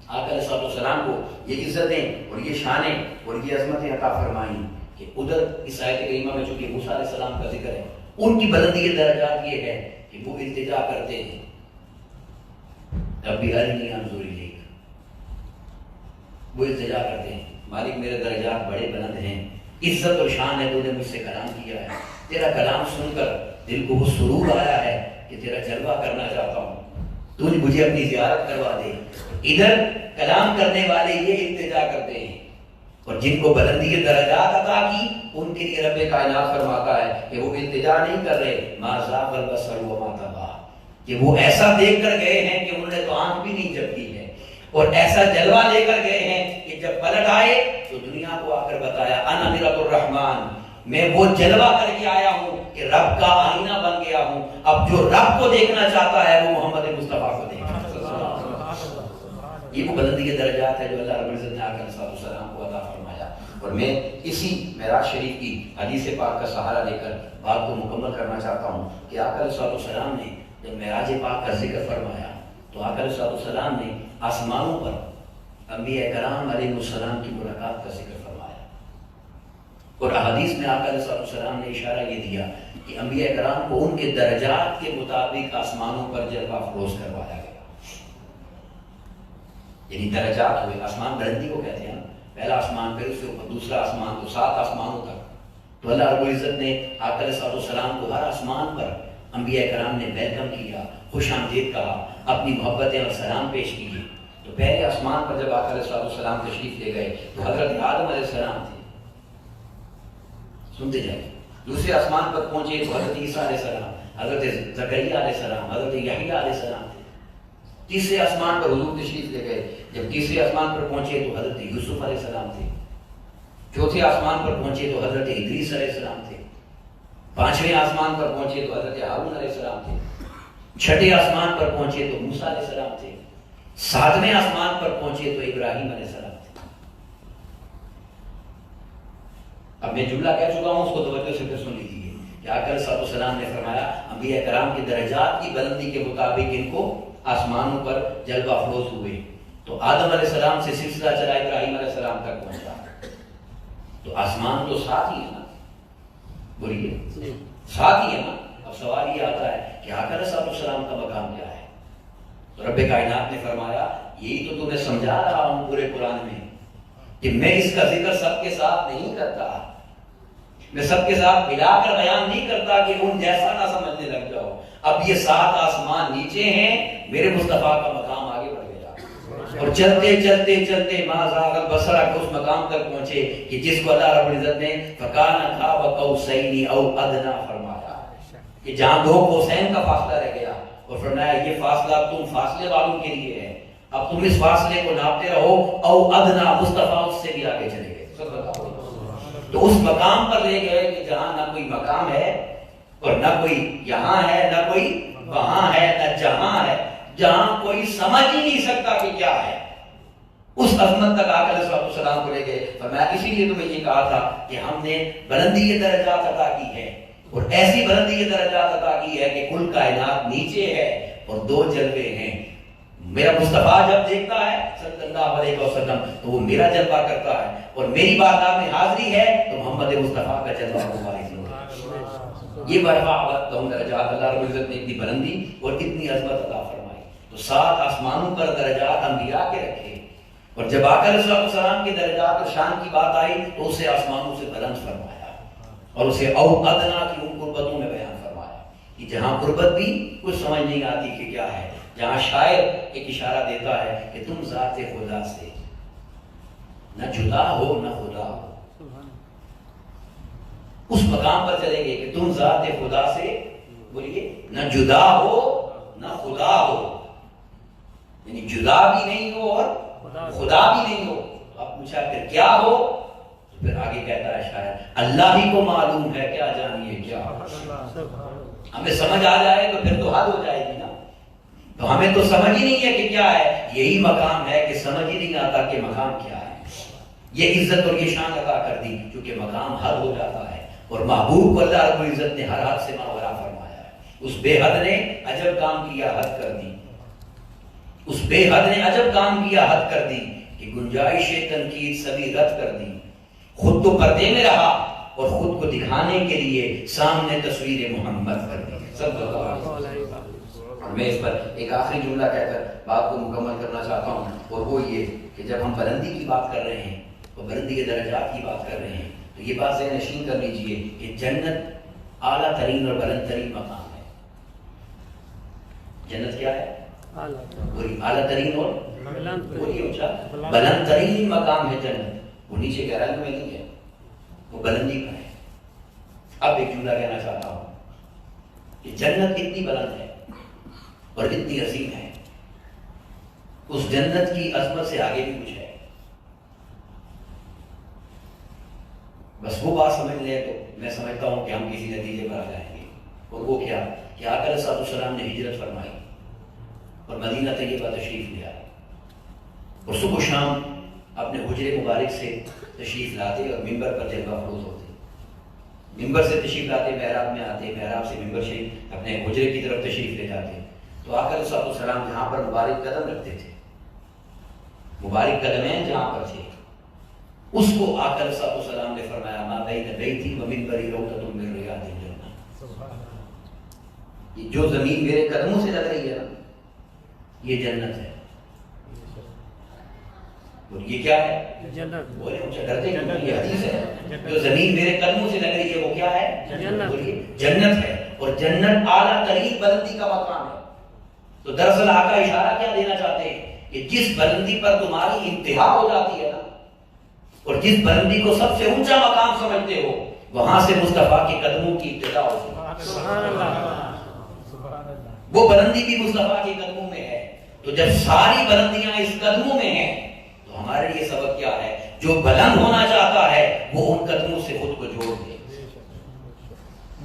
آقا علیہ الصلوۃ والسلام کو یہ عزتیں اور یہ شانیں اور یہ عظمتیں عطا فرمائیں کہ ادھر اس آیت کریمہ میں چونکہ موسیٰ علیہ السلام کا ذکر ہے، ان کی بلندی کے درجات یہ ہے کہ وہ التجا کرتے ہیں ربی ارنی انظر الیک، وہ التجا کرتے ہیں مالک میرے درجات بڑے بلند ہیں، عزت اور شان ہے، تو نے مجھ سے کلام کیا ہے، تیرا کلام سن کر دل کو وہ سرور آیا ہے کہ تیرا جلوہ کرنا چاہتا ہوں، تو مجھے اپنی زیارت کروا دے۔ ادھر کلام کرنے والے یہ التجا کرتے ہیں، اور جن کو بلندی کے درجات عطا کی ان کے لیے رب کائنات فرماتا ہے کہ وہ التجا نہیں کر رہے ما ذاق البصر وما طغى، کہ وہ ایسا دیکھ کر گئے ہیں کہ انہوں نے تو آنکھ بھی نہیں جھپکی ہے، اور ایسا جلوہ لے کر گئے ہیں کہ جب پلٹ آئے تو دنیا کو آ کر بتایا انا مرۃ الرحمن، میں وہ جلوہ کر کے آیا ہوں کہ رب کا آئینہ بن گیا ہوں، اب جو رب کو دیکھنا چاہتا ہے وہ محمد مصطفیٰ کو دیکھنا۔ یہ وہ بلندی کے درجات ہے جو اللہ رب العزت نے آقا علیہ السلام کو عطا فرمایا۔ اور میں اسی معراج شریف کی حدیث پاک کا سہارا لے کر بات کو مکمل کرنا چاہتا ہوں کہ آقا علیہ السلام نے جب معراج پاک کا ذکر فرمایا تو آقا علیہ السلام نے آسمانوں پر انبیاء کرام علیہ السلام کی ملاقات کا ذکر فرمایا، اور احادیث میں آقا علیہ السلام نے اشارہ یہ دیا کہ انبیاء کرام کو ان کے درجات کے مطابق آسمانوں پر جلوہ افروز کروایا گیا، یعنی درجات ہوئے، آسمان بلندی کو کہتے ہیں، پہلا آسمان پھر اس کے اوپر دوسرا آسمان، تو 7 آسمانوں تک۔ تو اللہ رب العزت نے آقا علیہ السلام کو ہر آسمان پر انبیاء کرام نے ویلکم کیا، خوش آمدید کہا، اپنی محبتیں اور سلام پیش کیے۔ تو پہلے آسمان پر جب آقا علیہ السلام تشریف لے گئے تو حضرت آدم علیہ السلام تھے، سنتے جائیں۔ دوسرے آسمان پر پہنچے تو حضرت عیسیٰ علیہ السلام، حضرت زکریا علیہ السلام، حضرت یحییٰ علیہ السلام تھے۔ تیسرے آسمان پر حضور تشریف لے گئے، جب تیسرے آسمان پر پہنچے تو حضرت یوسف علیہ السلام تھے۔ چوتھے آسمان پر پہنچے تو حضرت ادریس علیہ السلام تھے۔ پانچویں آسمان پر پہنچے تو حضرت ہارون علیہ السلام تھے۔ چھٹے آسمان پر پہنچے تو موسیٰ علیہ السلام تھے۔ ساتویں آسمان پر پہنچے تو ابراہیم علیہ السلام تھے۔ اب میں جملہ کہہ چکا ہوں، اس کو توجہ سے پھر سن لیجیے کہ آقا علیہ السلام نے فرمایا انبیاء کرام کے درجات کی بلندی کے مطابق ان کو آسمانوں پر جلوہ افروز ہوئے۔ تو آدم علیہ السلام سے سلسلہ چلا ابراہیم علیہ السلام تک پہنچا، تو آسمان تو ساتھ ہی ہے نا، بولیے ساتھ ہی ہے نا۔ اب سوال یہ آتا ہے کہ آقا علیہ السلام کا مقام کیا ہے؟ تو رب کائنات نے فرمایا یہی تو تمہیں سمجھا رہا ہوں پورے قرآن میں کہ میں اس کا ذکر سب کے ساتھ نہیں کرتا، میں سب کے ساتھ ملا کر بیان نہیں کرتا کہ ان جیسا نہ سمجھنے لگ جاؤ۔ اب یہ 7 آسمان نیچے ہیں، میرے مصطفیٰ کا مقام آگے بڑھ گیا، اور چلتے چلتے چلتے ما ذاق البصر کے اس مقام تک پہنچے کہ جس کو اللہ رب العزت نے فَكَانَ قَابَ قَوْسَيْنِ أَوْ أَدْنَىٰ فرمایا، کہ جہاں 2 قوسین کا فاصلہ رہ گیا، اور فرمایا یہ فاصلہ تم فاصلے والوں کے لیے ہے، اب تم اس فاصلے کو ناپتے رہو، او ادنا، مصطفیٰ اس سے بھی آگے چلے گئے۔ تو اس مقام پر لے گئے کہ جہاں نہ کوئی مقام ہے اور نہ کوئی یہاں ہے نہ کوئی وہاں ہے نہ جہاں ہے، جہاں کوئی سمجھ ہی نہیں سکتا کہ کیا ہے، اس عظمت تک آقا علیہ السلام کو لے گئے۔ فرمایا اسی لیے تمہیں یہ کہا تھا کہ ہم نے بلندی درجات عطا کی ہے، اور ایسی بلندی درجات عطا کی ہے کہ کل کائنات نیچے ہے اور دو جلوے ہیں۔ میرا مصطفیٰ جب دیکھتا ہے صلی اللہ علیہ وسلم تو وہ میرا جلوہ کرتا ہے، اور میری بارگاہ میں حاضری ہے تو محمد مصطفیٰ کا جلوہ ہوگا۔ یہ برفعت لہم درجات، اللہ رب العزت نے اتنی بلندی اور اتنی عظمت عطا فرمائی، تو 7 آسمانوں پر درجات انبیاء کے رکھے، اور جب آقا علیہ السلام کے درجات اور شان کی بات آئی تو اسے آسمانوں سے بلند فرمایا، اور اسے او ادنا کی ان قربتوں میں بیان فرمایا کہ جہاں قربت بھی کچھ سمجھ نہیں آتی کہ کیا ہے، جہاں شاعر ایک اشارہ دیتا ہے کہ تم ذات خدا سے نہ جدا ہو نہ خدا ہو، اس مقام پر چلیں گے کہ تم ذات خدا سے بولیے نہ جدا ہو نہ خدا ہو، یعنی جدا بھی نہیں ہو اور خدا بھی نہیں ہو۔ اب پوچھا پھر کیا ہو، تو پھر آگے کہتا ہے شاید اللہ ہی کو معلوم ہے کیا جانیے کیا، ہمیں سمجھ آ جائے تو پھر تو حد ہو جائے گی نا، تو ہمیں تو سمجھ ہی نہیں ہے کہ کیا ہے، یہی مقام ہے کہ سمجھ ہی نہیں آتا کہ مقام کیا ہے۔ یہ عزت اور یہ شان عطا کر دی کیونکہ مقام حد ہو جاتا ہے، اور محبوب کو اللہ رب العزت نے ہر حد سے ماورا فرمایا ہے۔ اس بے حد نے عجب کام کیا، حد کر دی، اس بے حد نے عجب کام کیا، حد کر دی کہ گنجائش تنقید سبھی رد کر دی، خود تو پردے میں رہا اور خود کو دکھانے کے لیے سامنے تصویر محمد کر دی صلی اللہ علیہ وسلم۔ اور میں اس پر ایک آخری جملہ کہہ کر بات کو مکمل کرنا چاہتا ہوں، اور وہ یہ کہ جب ہم بلندی کی بات کر رہے ہیں اور بلندی کے درجات کی بات کر رہے ہیں تو یہ بات ذہن نشین کر لیجئے کہ جنت اعلیٰ ترین اور بلند ترین مقام ہے۔ جنت کیا ہے؟ اعلیٰ ترین اور بلند ترین مقام ہے جنت، وہ نیچے گہرائی میں نہیں ہے، وہ بلندی پر ہے۔ اب ایک جملہ کہنا چاہتا ہوں کہ جنت اتنی بلند ہے اور اتنی عظیم ہے، اس جنت کی عظمت سے آگے بھی کچھ ہے، بس وہ بات سمجھ لیں تو میں سمجھتا ہوں کہ ہم کسی نتیجے پر آ جائیں گے، اور وہ کیا کہ آقا علیہ السلام نے ہجرت فرمائی اور مدینہ طیبہ تشریف لے آئے، اور صبح و شام اپنے حجرے مبارک سے تشریف لاتے اور ممبر پر جلوہ افروز ہوتے، ممبر سے تشریف لاتے محراب میں آتے، محراب سے ممبر شریف اپنے حجرے کی طرف تشریف لے جاتے، تو آقا علیہ السلام جہاں پر مبارک قدم رکھتے تھے، مبارک قدمیں جہاں پر تھے، اس کو آقا علیہ السلام نے فرمایا ما بین بیتی و منبری روضۃ من ریاض الجنہ، جو زمین میرے قدموں سے لگ رہی ہے نا یہ جنت ہے، اور یہ کیا ہے؟ جنت۔ بولے اونچا ڈرتے کیوں؟ یہ حدیث ہے، جو زمین میرے قدموں سے لگ رہی ہے وہ کیا ہے؟ بولیے جنت ہے، اور جنت اعلیٰ ترین بلندی کا مقام ہے۔ تو دراصل آقا اشارہ کیا دینا چاہتے ہیں کہ جس بلندی پر تمہاری انتہا ہو جاتی ہے نا، اور جس بلندی کو سب سے اونچا مقام سمجھتے ہو، وہاں سے مصطفیٰ کے قدموں کی ابتدا ہوتی ہے۔ سبحان اللہ، وہ بلندی بھی مصطفیٰ کے قدموں میں ہے، تو جب ساری بلندیاں اس قدموں میں ہیں تو ہمارے لیے سبق کیا ہے؟ جو بلند ہونا چاہتا ہے وہ ان قدموں سے خود کو جوڑ دے،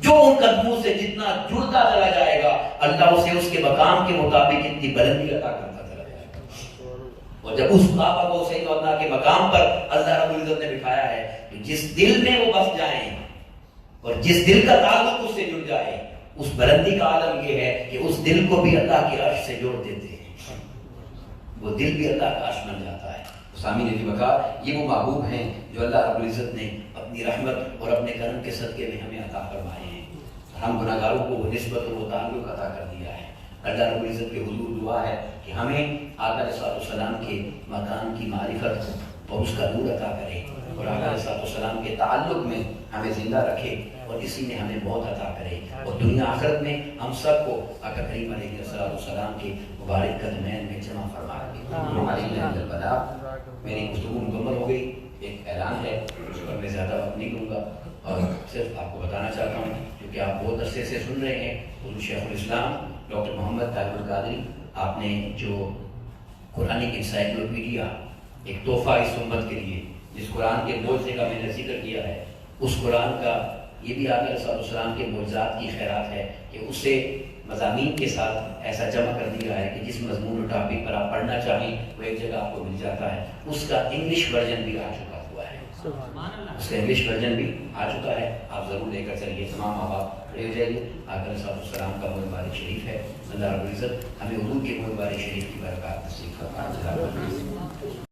جو ان قدموں سے جتنا جڑتا چلا جائے گا اللہ اسے اس کے مقام کے مطابق اتنی بلندی عطا کرتا چلا جائے گا، اور جب اس آقا کو سید و ادنا کے مقام پر اللہ رب العزت نے بٹھایا ہے کہ جس دل میں وہ بس جائیں اور جس دل کا تعلق اس سے جڑ جائے، اس بلندی کا عالم یہ ہے کہ اس دل کو بھی اللہ کے عرش سے جوڑ دیتے ہیں، وہ دل بھی اللہ کا عرش بن جاتا ہے۔ سامعین کی بقا، یہ وہ محبوب ہیں جو اللہ رب العزت نے اپنی رحمت اور اپنے کرم کے صدقے میں ہمیں عطا فرمائے ہیں، ہم گناہگاروں کو وہ نسبت اور وہ تعلق عطا کر دیا ہے۔ اللہ رب العزت کے حضور دعا ہے کہ ہمیں آقا علیہ السلام کے مقام کی معرفت اور اس کا نور عطا کرے، اور آقا علیہ السلام کے تعلق میں ہمیں زندہ رکھے، اور اسی میں ہمیں بہت عطا کرے، اور دنیا آخرت میں ہم سب کو آقا کریم علیہ السلام کے مبارک قدمین میں جمع فرما رکھے۔ میری گفتگو مکمل ہو گئی، ایک اعلان ہے اس پر میں زیادہ وقت نہیں کروں گا، اور صرف آپ کو بتانا چاہتا ہوں کیونکہ آپ بہت عرصے سے سن رہے ہیں، حضور شیخ الاسلام ڈاکٹر محمد طاہر القادری آپ نے جو قرآنک انسائکلوپیڈیا ایک تحفہ اس امت کے لیے، جس قرآن کے بوجھنے کا میں نے ذکر کیا ہے، اس قرآن کا یہ بھی آقا صلی اللہ علیہ وسلم کے معجزات کی خیرات ہے کہ اسے مضامین کے ساتھ ایسا جمع کر دیا ہے کہ جس مضمون و ٹاپک پر آپ پڑھنا چاہیں وہ ایک جگہ آپ کو مل جاتا ہے. اس کا انگلش ورژن بھی آ چکا ہوا ہے, اس کا انگلش ورژن بھی آ چکا ہے. آپ ضرور لے کر چلیے. تمام ماں باپ کھڑے ہو جائیے. آقا صلی اللہ علیہ وسلم کا مبارک شریف ہے. اللہ رب العزت ہمیں حضور کے مبارک شریف کی برکات نصیب فرمائے.